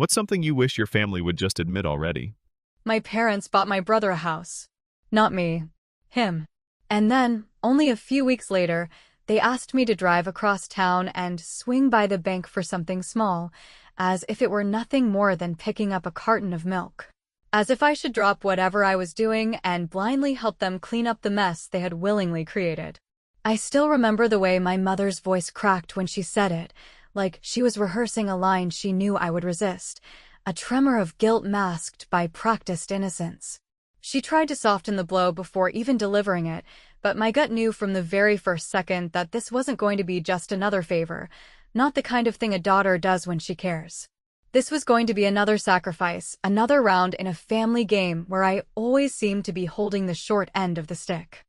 What's something you wish your family would just admit already? My parents bought my brother a house. Not me. Him. And then, only a few weeks later, they asked me to drive across town and swing by the bank for something small, as if it were nothing more than picking up a carton of milk. As if I should drop whatever I was doing and blindly help them clean up the mess they had willingly created. I still remember the way my mother's voice cracked when she said it, like she was rehearsing a line she knew I would resist, a tremor of guilt masked by practiced innocence. She tried to soften the blow before even delivering it, but my gut knew from the very first second that this wasn't going to be just another favor, not the kind of thing a daughter does when she cares. This was going to be another sacrifice, another round in a family game where I always seemed to be holding the short end of the stick.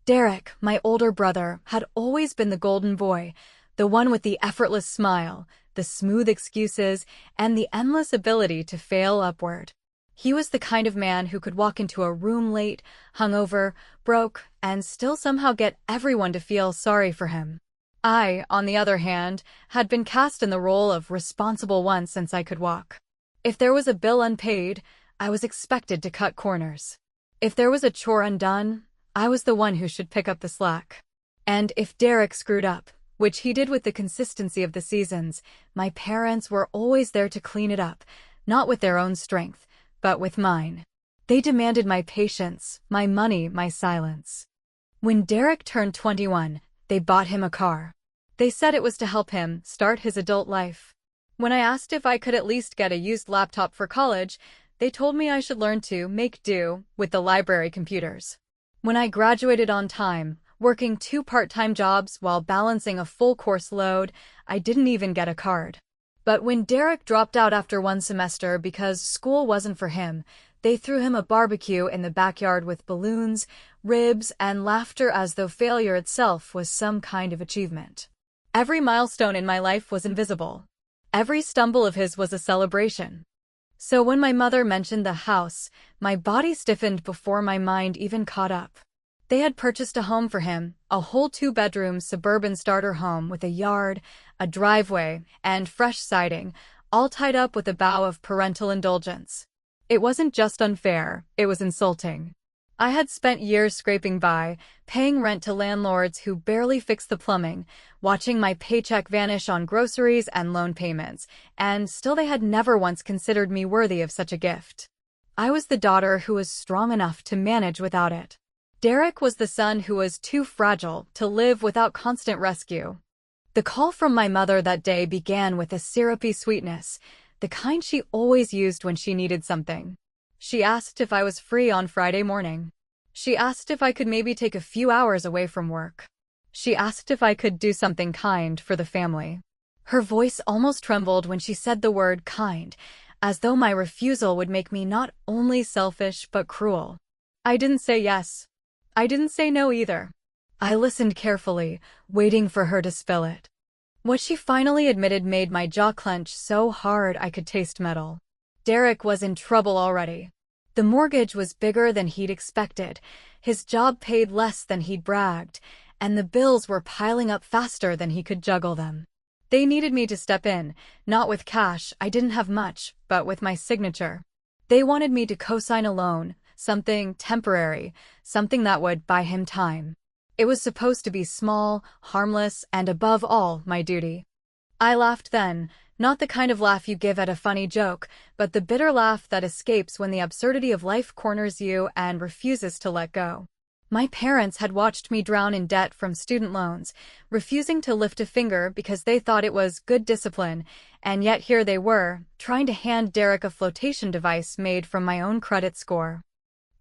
Derek, my older brother, had always been the golden boy, the one with the effortless smile, the smooth excuses, and the endless ability to fail upward. He was the kind of man who could walk into a room late, hungover, broke, and still somehow get everyone to feel sorry for him. I, on the other hand, had been cast in the role of responsible one since I could walk. If there was a bill unpaid, I was expected to cut corners. If there was a chore undone, I was the one who should pick up the slack. And if Derek screwed up, which he did with the consistency of the seasons, my parents were always there to clean it up, not with their own strength, but with mine. They demanded my patience, my money, my silence. When Derek turned 21, they bought him a car. They said it was to help him start his adult life. When I asked if I could at least get a used laptop for college, they told me I should learn to make do with the library computers. When I graduated on time, working 2 part-time jobs while balancing a full course load, I didn't even get a card. But when Derek dropped out after 1 semester because school wasn't for him, they threw him a barbecue in the backyard with balloons, ribs, and laughter as though failure itself was some kind of achievement. Every milestone in my life was invisible. Every stumble of his was a celebration. So when my mother mentioned the house, my body stiffened before my mind even caught up. They had purchased a home for him, a whole 2-bedroom suburban starter home with a yard, a driveway, and fresh siding, all tied up with a bow of parental indulgence. It wasn't just unfair, it was insulting. I had spent years scraping by, paying rent to landlords who barely fixed the plumbing, watching my paycheck vanish on groceries and loan payments, and still they had never once considered me worthy of such a gift. I was the daughter who was strong enough to manage without it. Derek was the son who was too fragile to live without constant rescue. The call from my mother that day began with a syrupy sweetness, the kind she always used when she needed something. She asked if I was free on Friday morning. She asked if I could maybe take a few hours away from work. She asked if I could do something kind for the family. Her voice almost trembled when she said the word kind, as though my refusal would make me not only selfish but cruel. I didn't say yes. I didn't say no either. I listened carefully, waiting for her to spill it. What she finally admitted made my jaw clench so hard I could taste metal. Derek was in trouble already. The mortgage was bigger than he'd expected, his job paid less than he'd bragged, and the bills were piling up faster than he could juggle them. They needed me to step in, not with cash, I didn't have much, but with my signature. They wanted me to co-sign a loan, something temporary, something that would buy him time. It was supposed to be small, harmless, and above all, my duty. I laughed then, not the kind of laugh you give at a funny joke, but the bitter laugh that escapes when the absurdity of life corners you and refuses to let go. My parents had watched me drown in debt from student loans, refusing to lift a finger because they thought it was good discipline, and yet here they were, trying to hand Derek a flotation device made from my own credit score.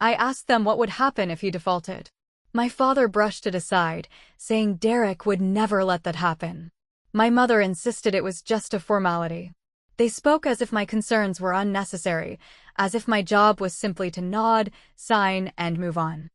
I asked them what would happen if he defaulted. My father brushed it aside, saying Derek would never let that happen. My mother insisted it was just a formality. They spoke as if my concerns were unnecessary, as if my job was simply to nod, sign, and move on.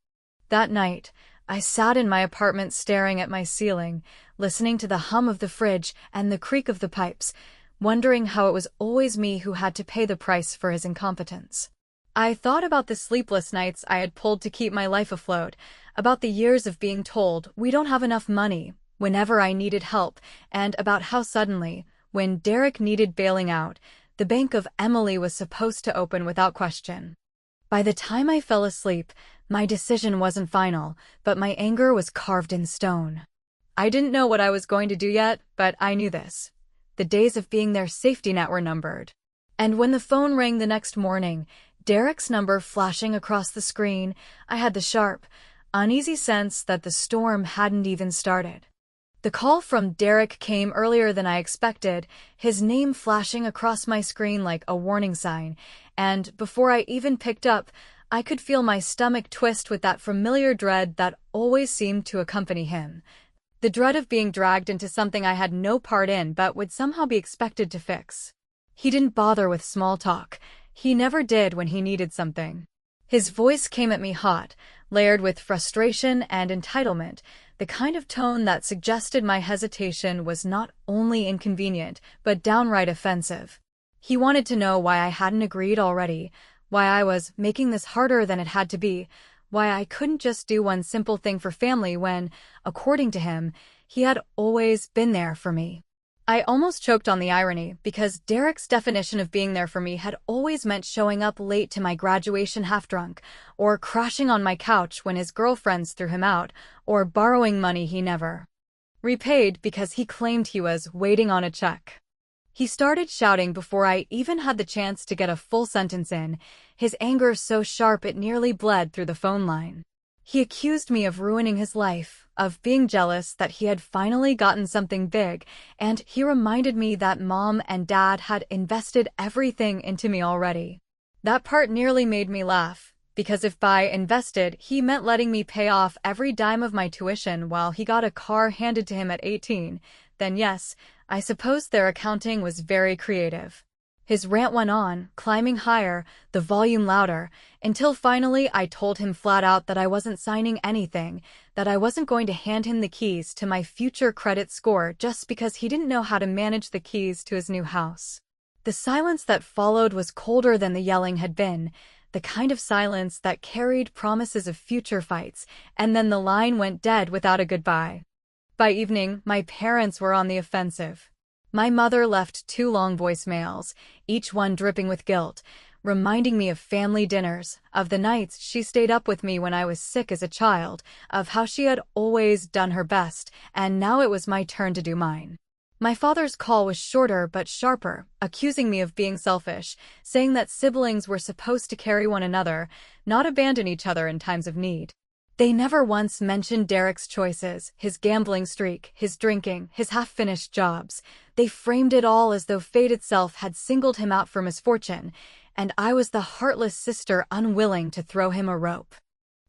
That night, I sat in my apartment staring at my ceiling, listening to the hum of the fridge and the creak of the pipes, wondering how it was always me who had to pay the price for his incompetence. I thought about the sleepless nights I had pulled to keep my life afloat, about the years of being told, "We don't have enough money," whenever I needed help, and about how suddenly, when Derek needed bailing out, The bank of Emily was supposed to open without question. By the time I fell asleep, my decision wasn't final, but my anger was carved in stone. I didn't know what I was going to do yet, but I knew this. The days of being their safety net were numbered. And when the phone rang the next morning, Derek's number flashing across the screen, I had the sharp, uneasy sense that the storm hadn't even started. The call from Derek came earlier than I expected, his name flashing across my screen like a warning sign, and before I even picked up, I could feel my stomach twist with that familiar dread that always seemed to accompany him. The dread of being dragged into something I had no part in but would somehow be expected to fix. He didn't bother with small talk. He never did when he needed something. His voice came at me hot, layered with frustration and entitlement, the kind of tone that suggested my hesitation was not only inconvenient, but downright offensive. He wanted to know why I hadn't agreed already, why I was making this harder than it had to be, why I couldn't just do one simple thing for family when, according to him, he had always been there for me. I almost choked on the irony, because Derek's definition of being there for me had always meant showing up late to my graduation half-drunk, or crashing on my couch when his girlfriends threw him out, or borrowing money he never repaid because he claimed he was waiting on a check. He started shouting before I even had the chance to get a full sentence in, his anger so sharp it nearly bled through the phone line. He accused me of ruining his life, of being jealous that he had finally gotten something big, and he reminded me that Mom and Dad had invested everything into me already. That part nearly made me laugh, because if by invested he meant letting me pay off every dime of my tuition while he got a car handed to him at 18, then yes, I suppose their accounting was very creative. His rant went on, climbing higher, the volume louder, until finally I told him flat out that I wasn't signing anything, that I wasn't going to hand him the keys to my future credit score just because he didn't know how to manage the keys to his new house. The silence that followed was colder than the yelling had been, the kind of silence that carried promises of future fights, and then the line went dead without a goodbye. By evening, my parents were on the offensive. My mother left 2 long voicemails, each one dripping with guilt, reminding me of family dinners, of the nights she stayed up with me when I was sick as a child, of how she had always done her best, and now it was my turn to do mine. My father's call was shorter but sharper, accusing me of being selfish, saying that siblings were supposed to carry one another, not abandon each other in times of need. They never once mentioned Derek's choices, his gambling streak, his drinking, his half-finished jobs. They framed it all as though fate itself had singled him out for misfortune, and I was the heartless sister unwilling to throw him a rope.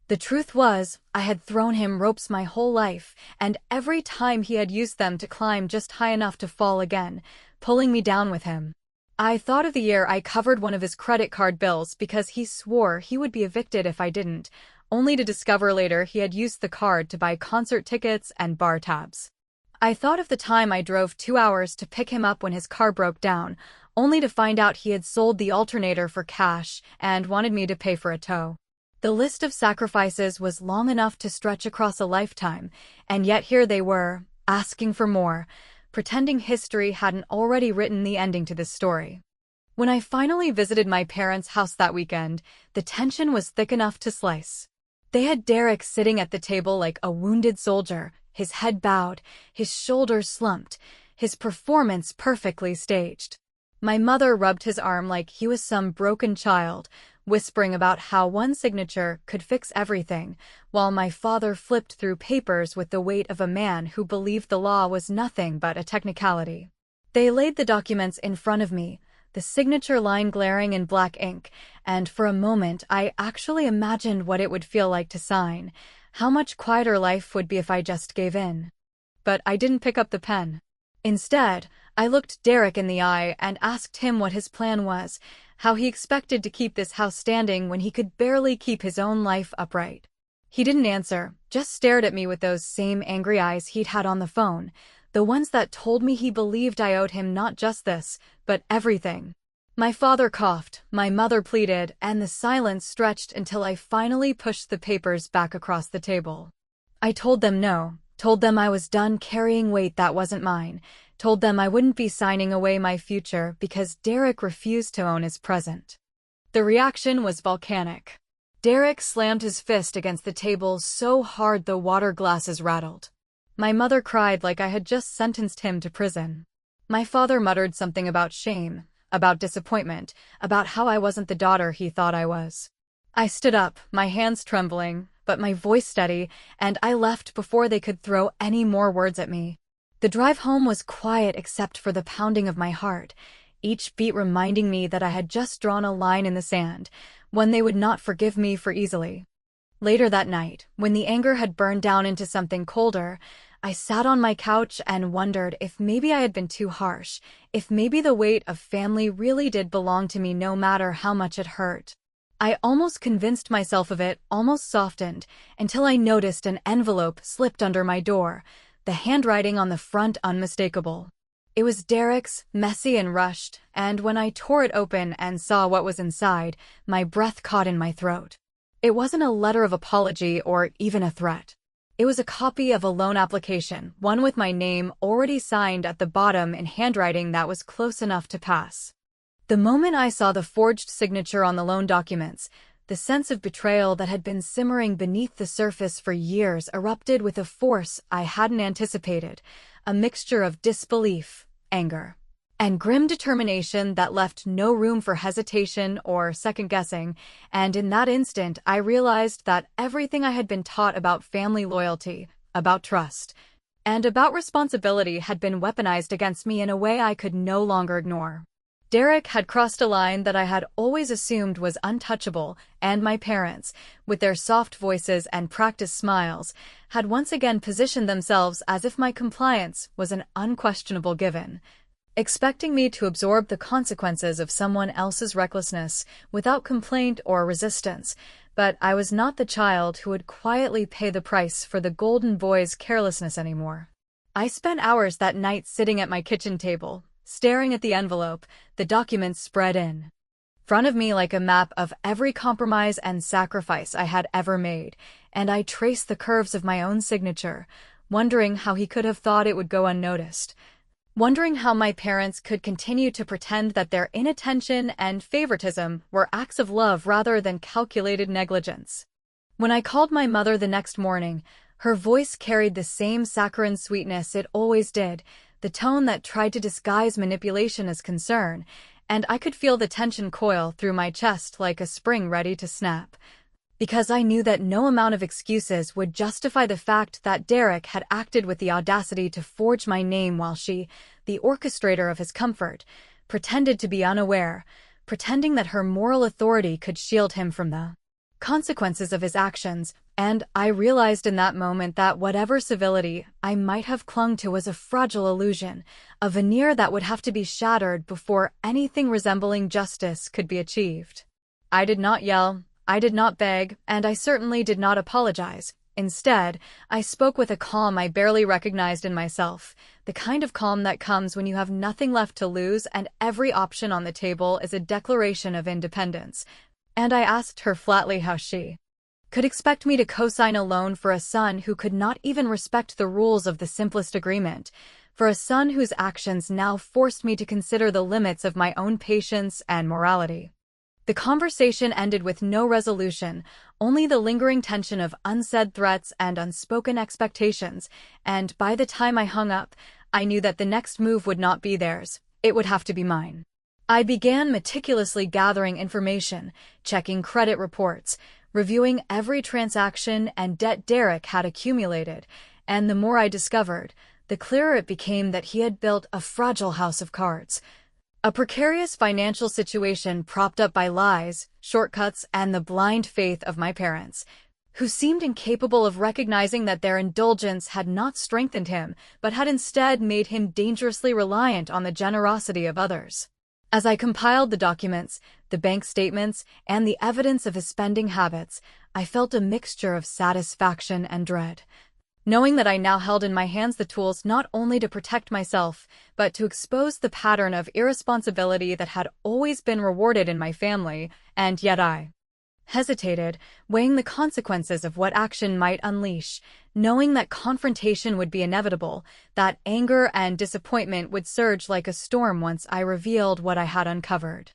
The truth was, I had thrown him ropes my whole life, and every time he had used them to climb just high enough to fall again, pulling me down with him. I thought of the year I covered one of his credit card bills because he swore he would be evicted if I didn't, only to discover later he had used the card to buy concert tickets and bar tabs. I thought of the time I drove 2 hours to pick him up when his car broke down, only to find out he had sold the alternator for cash and wanted me to pay for a tow. The list of sacrifices was long enough to stretch across a lifetime, and yet here they were, asking for more, pretending history hadn't already written the ending to this story. When I finally visited my parents' house that weekend, the tension was thick enough to slice. They had Derek sitting at the table like a wounded soldier, his head bowed, his shoulders slumped, his performance perfectly staged. My mother rubbed his arm like he was some broken child, whispering about how one signature could fix everything, while my father flipped through papers with the weight of a man who believed the law was nothing but a technicality. They laid the documents in front of me, the signature line glaring in black ink, and for a moment I actually imagined what it would feel like to sign, how much quieter life would be if I just gave in. But I didn't pick up the pen. Instead, I looked Derek in the eye and asked him what his plan was, how he expected to keep this house standing when he could barely keep his own life upright. He didn't answer, just stared at me with those same angry eyes he'd had on the phone, the ones that told me he believed I owed him not just this, but everything. My father coughed, my mother pleaded, and the silence stretched until I finally pushed the papers back across the table. I told them no, told them I was done carrying weight that wasn't mine, told them I wouldn't be signing away my future because Derek refused to own his present. The reaction was volcanic. Derek slammed his fist against the table so hard the water glasses rattled. My mother cried like I had just sentenced him to prison. My father muttered something about shame, about disappointment, about how I wasn't the daughter he thought I was. I stood up, my hands trembling, but my voice steady, and I left before they could throw any more words at me. The drive home was quiet except for the pounding of my heart, each beat reminding me that I had just drawn a line in the sand, one they would not forgive me for easily. Later that night, when the anger had burned down into something colder, I sat on my couch and wondered if maybe I had been too harsh, if maybe the weight of family really did belong to me no matter how much it hurt. I almost convinced myself of it, almost softened, until I noticed an envelope slipped under my door, the handwriting on the front unmistakable. It was Derek's, messy and rushed, and when I tore it open and saw what was inside, my breath caught in my throat. It wasn't a letter of apology or even a threat. It was a copy of a loan application, one with my name already signed at the bottom in handwriting that was close enough to pass. The moment I saw the forged signature on the loan documents, the sense of betrayal that had been simmering beneath the surface for years erupted with a force I hadn't anticipated, a mixture of disbelief, anger, and grim determination that left no room for hesitation or second-guessing, and in that instant I realized that everything I had been taught about family loyalty, about trust, and about responsibility had been weaponized against me in a way I could no longer ignore. Derek had crossed a line that I had always assumed was untouchable, and my parents, with their soft voices and practiced smiles, had once again positioned themselves as if my compliance was an unquestionable given, expecting me to absorb the consequences of someone else's recklessness without complaint or resistance. But I was not the child who would quietly pay the price for the golden boy's carelessness anymore. I spent hours that night sitting at my kitchen table, staring at the envelope, the documents spread in front of me like a map of every compromise and sacrifice I had ever made, and I traced the curves of my own signature, wondering how he could have thought it would go unnoticed, wondering how my parents could continue to pretend that their inattention and favoritism were acts of love rather than calculated negligence. When I called my mother the next morning, her voice carried the same saccharine sweetness it always did, the tone that tried to disguise manipulation as concern, and I could feel the tension coil through my chest like a spring ready to snap. Because I knew that no amount of excuses would justify the fact that Derek had acted with the audacity to forge my name while she, the orchestrator of his comfort, pretended to be unaware, pretending that her moral authority could shield him from the consequences of his actions, and I realized in that moment that whatever civility I might have clung to was a fragile illusion, a veneer that would have to be shattered before anything resembling justice could be achieved. I did not yell, I did not beg, and I certainly did not apologize. Instead, I spoke with a calm I barely recognized in myself, the kind of calm that comes when you have nothing left to lose and every option on the table is a declaration of independence. And I asked her flatly how she could expect me to co-sign a loan for a son who could not even respect the rules of the simplest agreement, for a son whose actions now forced me to consider the limits of my own patience and morality. The conversation ended with no resolution, only the lingering tension of unsaid threats and unspoken expectations, and by the time I hung up, I knew that the next move would not be theirs, it would have to be mine. I began meticulously gathering information, checking credit reports, reviewing every transaction and debt Derek had accumulated, and the more I discovered, the clearer it became that he had built a fragile house of cards. A precarious financial situation propped up by lies, shortcuts, and the blind faith of my parents, who seemed incapable of recognizing that their indulgence had not strengthened him, but had instead made him dangerously reliant on the generosity of others. As I compiled the documents, the bank statements, and the evidence of his spending habits, I felt a mixture of satisfaction and dread. Knowing that I now held in my hands the tools not only to protect myself, but to expose the pattern of irresponsibility that had always been rewarded in my family, and yet I hesitated, weighing the consequences of what action might unleash, knowing that confrontation would be inevitable, that anger and disappointment would surge like a storm once I revealed what I had uncovered.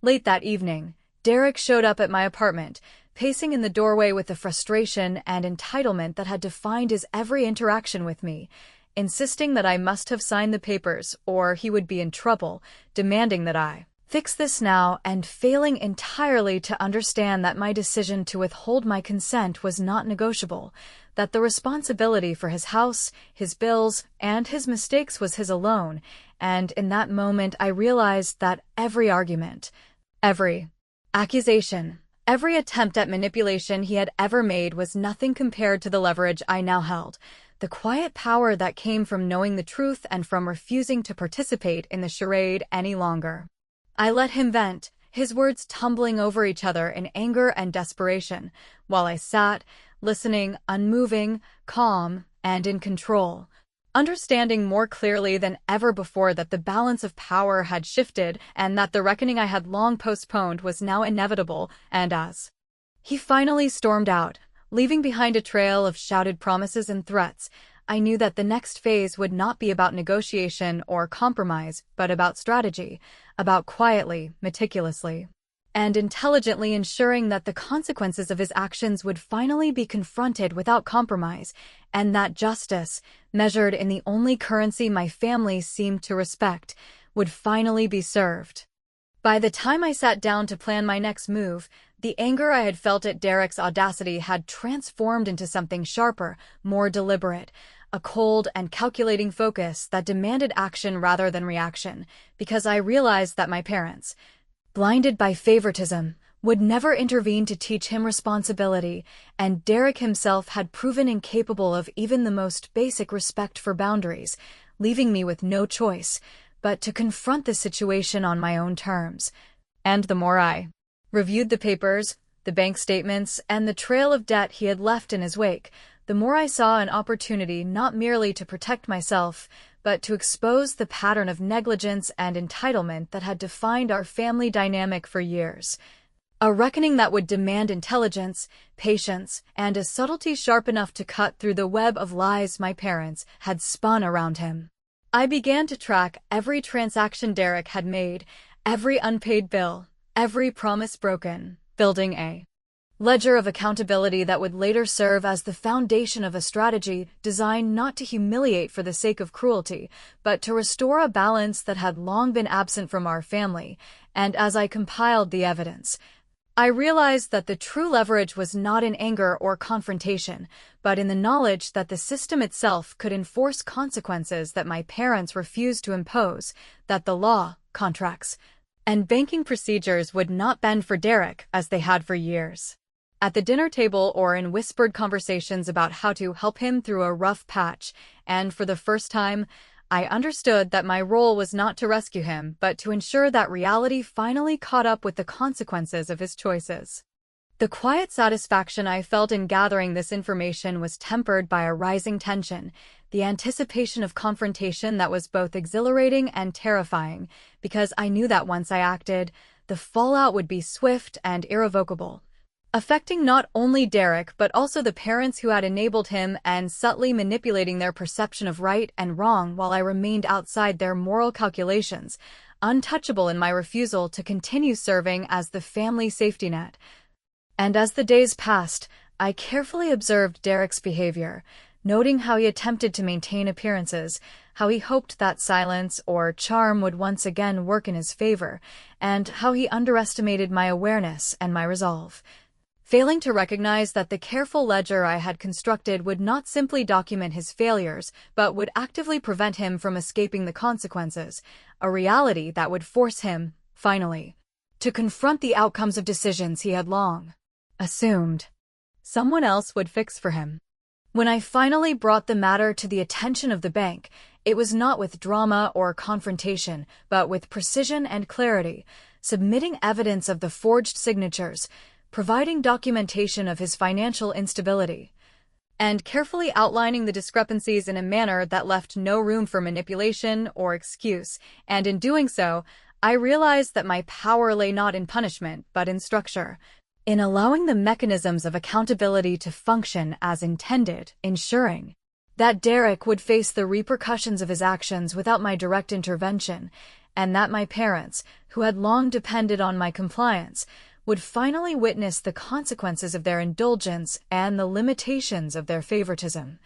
Late that evening, Derek showed up at my apartment, pacing in the doorway with the frustration and entitlement that had defined his every interaction with me, insisting that I must have signed the papers or he would be in trouble, demanding that I fix this now, and failing entirely to understand that my decision to withhold my consent was not negotiable, that the responsibility for his house, his bills, and his mistakes was his alone, and in that moment I realized that every argument, every accusation, every attempt at manipulation he had ever made was nothing compared to the leverage I now held, the quiet power that came from knowing the truth and from refusing to participate in the charade any longer. I let him vent, his words tumbling over each other in anger and desperation, while I sat, listening, unmoving, calm, and in control, understanding more clearly than ever before that the balance of power had shifted and that the reckoning I had long postponed was now inevitable, and as he finally stormed out, leaving behind a trail of shouted promises and threats, I knew that the next phase would not be about negotiation or compromise, but about strategy, about quietly, meticulously, and intelligently ensuring that the consequences of his actions would finally be confronted without compromise, and that justice, measured in the only currency my family seemed to respect, would finally be served. By the time I sat down to plan my next move, the anger I had felt at Derek's audacity had transformed into something sharper, more deliberate, a cold and calculating focus that demanded action rather than reaction, because I realized that my parents, blinded by favoritism, would never intervene to teach him responsibility, and Derek himself had proven incapable of even the most basic respect for boundaries, leaving me with no choice but to confront the situation on my own terms. And the more I reviewed the papers, the bank statements, and the trail of debt he had left in his wake, the more I saw an opportunity not merely to protect myself, but to expose the pattern of negligence and entitlement that had defined our family dynamic for years. A reckoning that would demand intelligence, patience, and a subtlety sharp enough to cut through the web of lies my parents had spun around him. I began to track every transaction Derek had made, every unpaid bill, every promise broken, building a ledger of accountability that would later serve as the foundation of a strategy designed not to humiliate for the sake of cruelty, but to restore a balance that had long been absent from our family. And as I compiled the evidence, I realized that the true leverage was not in anger or confrontation, but in the knowledge that the system itself could enforce consequences that my parents refused to impose, that the law, contracts, and banking procedures would not bend for Derek as they had for years. At the dinner table or in whispered conversations about how to help him through a rough patch, and for the first time, I understood that my role was not to rescue him, but to ensure that reality finally caught up with the consequences of his choices. The quiet satisfaction I felt in gathering this information was tempered by a rising tension, the anticipation of confrontation that was both exhilarating and terrifying, because I knew that once I acted, the fallout would be swift and irrevocable, affecting not only Derek but also the parents who had enabled him and subtly manipulating their perception of right and wrong while I remained outside their moral calculations, untouchable in my refusal to continue serving as the family safety net. And as the days passed, I carefully observed Derek's behavior, noting how he attempted to maintain appearances, how he hoped that silence or charm would once again work in his favor, and how he underestimated my awareness and my resolve, failing to recognize that the careful ledger I had constructed would not simply document his failures, but would actively prevent him from escaping the consequences, a reality that would force him, finally, to confront the outcomes of decisions he had long assumed someone else would fix for him. When I finally brought the matter to the attention of the bank, it was not with drama or confrontation, but with precision and clarity, submitting evidence of the forged signatures, providing documentation of his financial instability, and carefully outlining the discrepancies in a manner that left no room for manipulation or excuse, and in doing so, I realized that my power lay not in punishment but in structure, in allowing the mechanisms of accountability to function as intended, ensuring that Derek would face the repercussions of his actions without my direct intervention, and that my parents, who had long depended on my compliance, would finally witness the consequences of their indulgence and the limitations of their favoritism.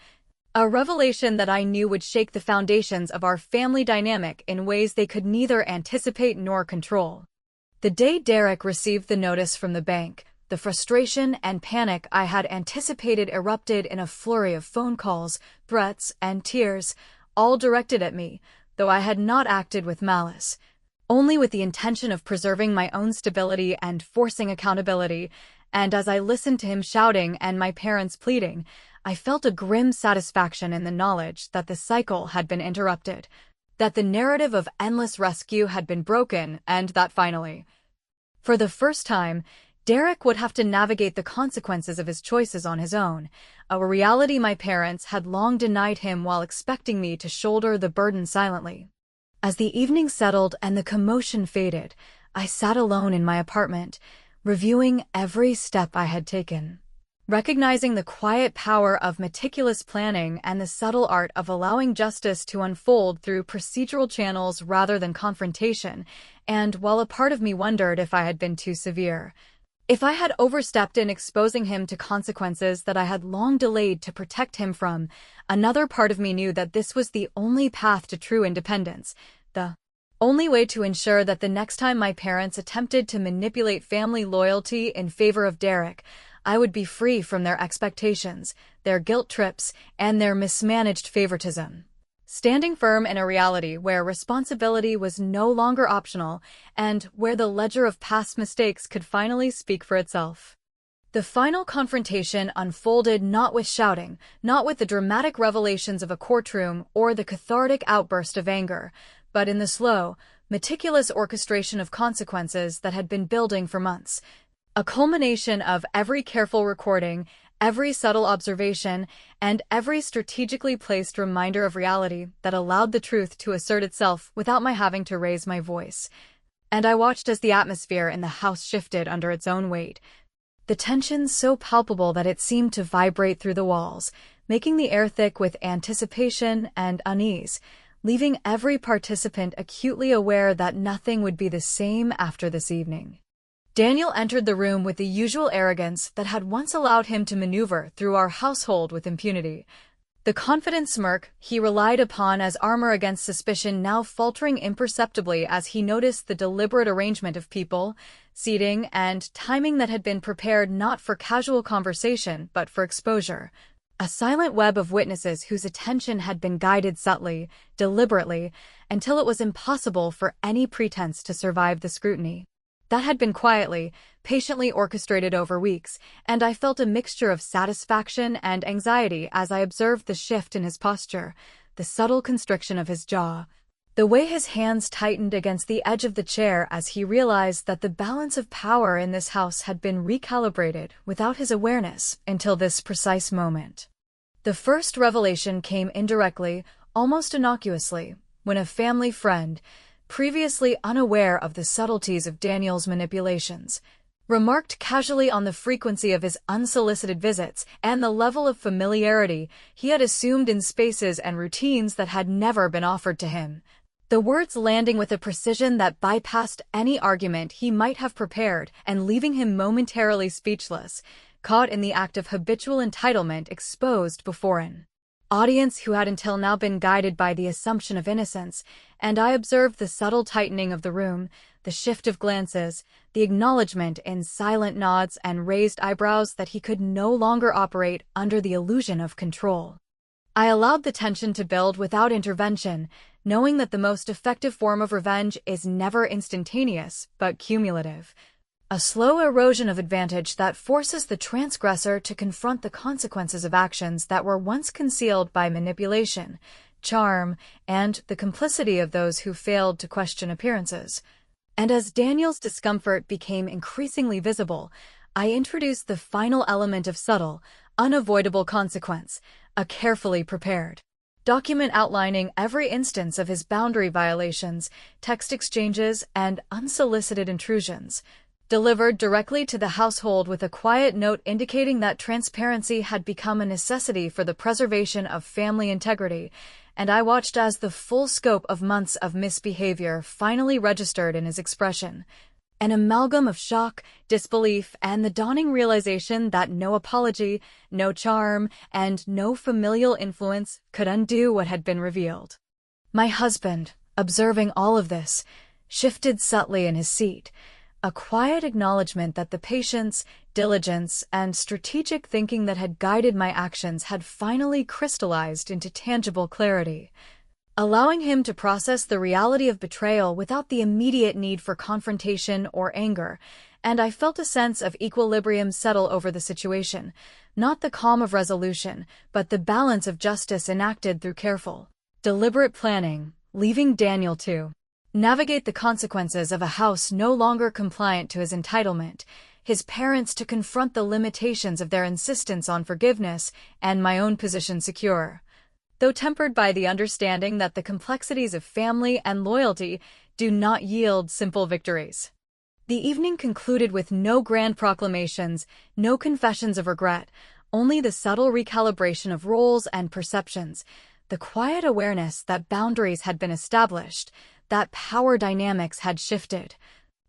A revelation that I knew would shake the foundations of our family dynamic in ways they could neither anticipate nor control. The day Derek received the notice from the bank, the frustration and panic I had anticipated erupted in a flurry of phone calls, threats, and tears, all directed at me, though I had not acted with malice, only with the intention of preserving my own stability and forcing accountability. And as I listened to him shouting and my parents pleading, I felt a grim satisfaction in the knowledge that the cycle had been interrupted, that the narrative of endless rescue had been broken, and that finally, for the first time, Derek would have to navigate the consequences of his choices on his own, a reality my parents had long denied him while expecting me to shoulder the burden silently. As the evening settled and the commotion faded, I sat alone in my apartment, reviewing every step I had taken, recognizing the quiet power of meticulous planning and the subtle art of allowing justice to unfold through procedural channels rather than confrontation, and while a part of me wondered if I had been too severe, if I had overstepped in exposing him to consequences that I had long delayed to protect him from, another part of me knew that this was the only path to true independence, the only way to ensure that the next time my parents attempted to manipulate family loyalty in favor of Derek, I would be free from their expectations, their guilt trips, and their mismanaged favoritism. Standing firm in a reality where responsibility was no longer optional and where the ledger of past mistakes could finally speak for itself. The final confrontation unfolded not with shouting, not with the dramatic revelations of a courtroom or the cathartic outburst of anger, but in the slow, meticulous orchestration of consequences that had been building for months. A culmination of every careful recording, every subtle observation, and every strategically placed reminder of reality that allowed the truth to assert itself without my having to raise my voice. And I watched as the atmosphere in the house shifted under its own weight, the tension so palpable that it seemed to vibrate through the walls, making the air thick with anticipation and unease, leaving every participant acutely aware that nothing would be the same after this evening. Daniel entered the room with the usual arrogance that had once allowed him to maneuver through our household with impunity. The confident smirk he relied upon as armor against suspicion now faltering imperceptibly as he noticed the deliberate arrangement of people, seating, and timing that had been prepared not for casual conversation but for exposure. A silent web of witnesses whose attention had been guided subtly, deliberately, until it was impossible for any pretense to survive the scrutiny. That had been quietly, patiently orchestrated over weeks, and I felt a mixture of satisfaction and anxiety as I observed the shift in his posture, the subtle constriction of his jaw, the way his hands tightened against the edge of the chair as he realized that the balance of power in this house had been recalibrated without his awareness until this precise moment. The first revelation came indirectly, almost innocuously, when a family friend, previously unaware of the subtleties of Daniel's manipulations, remarked casually on the frequency of his unsolicited visits and the level of familiarity he had assumed in spaces and routines that had never been offered to him. The words landing with a precision that bypassed any argument he might have prepared and leaving him momentarily speechless, caught in the act of habitual entitlement exposed before an audience who had until now been guided by the assumption of innocence, and I observed the subtle tightening of the room, the shift of glances, the acknowledgement in silent nods and raised eyebrows that he could no longer operate under the illusion of control. I allowed the tension to build without intervention, knowing that the most effective form of revenge is never instantaneous, but cumulative. A slow erosion of advantage that forces the transgressor to confront the consequences of actions that were once concealed by manipulation, charm, and the complicity of those who failed to question appearances. And as Daniel's discomfort became increasingly visible, I introduced the final element of subtle, unavoidable consequence, a carefully prepared document outlining every instance of his boundary violations, text exchanges, and unsolicited intrusions. delivered directly to the household with a quiet note indicating that transparency had become a necessity for the preservation of family integrity, and I watched as the full scope of months of misbehavior finally registered in his expression. An amalgam of shock, disbelief, and the dawning realization that no apology, no charm, and no familial influence could undo what had been revealed. My husband, observing all of this, shifted subtly in his seat, a quiet acknowledgement that the patience, diligence, and strategic thinking that had guided my actions had finally crystallized into tangible clarity, allowing him to process the reality of betrayal without the immediate need for confrontation or anger, and I felt a sense of equilibrium settle over the situation, not the calm of resolution, but the balance of justice enacted through careful, deliberate planning, leaving Daniel to navigate the consequences of a house no longer compliant to his entitlement, his parents to confront the limitations of their insistence on forgiveness, and my own position secure, though tempered by the understanding that the complexities of family and loyalty do not yield simple victories. The evening concluded with no grand proclamations, no confessions of regret, only the subtle recalibration of roles and perceptions, the quiet awareness that boundaries had been established, that power dynamics had shifted,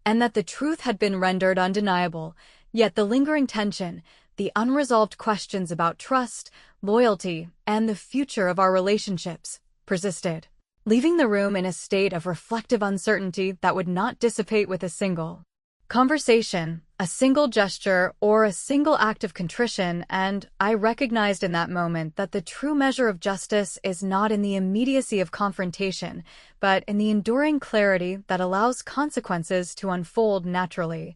and that the truth had been rendered undeniable, yet the lingering tension, the unresolved questions about trust, loyalty, and the future of our relationships persisted, leaving the room in a state of reflective uncertainty that would not dissipate with a single conversation, a single gesture, or a single act of contrition, and I recognized in that moment that the true measure of justice is not in the immediacy of confrontation, but in the enduring clarity that allows consequences to unfold naturally,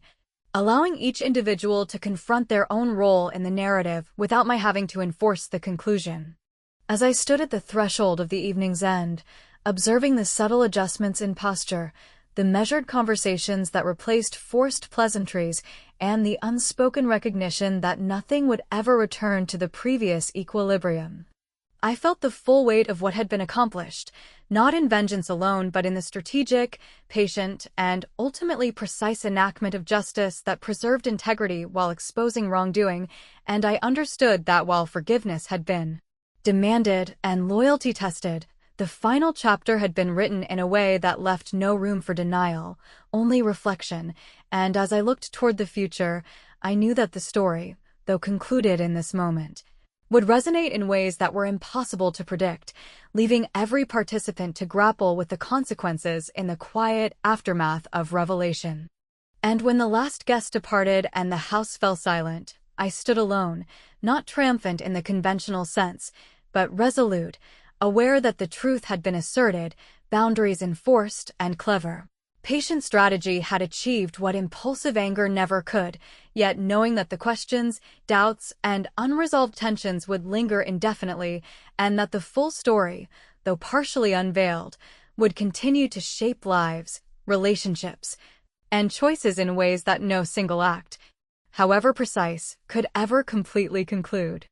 allowing each individual to confront their own role in the narrative without my having to enforce the conclusion. As I stood at the threshold of the evening's end, observing the subtle adjustments in posture, the measured conversations that replaced forced pleasantries, and the unspoken recognition that nothing would ever return to the previous equilibrium, I felt the full weight of what had been accomplished, not in vengeance alone but in the strategic, patient, and ultimately precise enactment of justice that preserved integrity while exposing wrongdoing, and I understood that while forgiveness had been demanded and loyalty tested, the final chapter had been written in a way that left no room for denial, only reflection, and as I looked toward the future, I knew that the story, though concluded in this moment, would resonate in ways that were impossible to predict, leaving every participant to grapple with the consequences in the quiet aftermath of revelation. And when the last guest departed and the house fell silent, I stood alone, not triumphant in the conventional sense, but resolute, aware that the truth had been asserted, boundaries enforced, and clever, patient strategy had achieved what impulsive anger never could, yet knowing that the questions, doubts, and unresolved tensions would linger indefinitely, and that the full story, though partially unveiled, would continue to shape lives, relationships, and choices in ways that no single act, however precise, could ever completely conclude.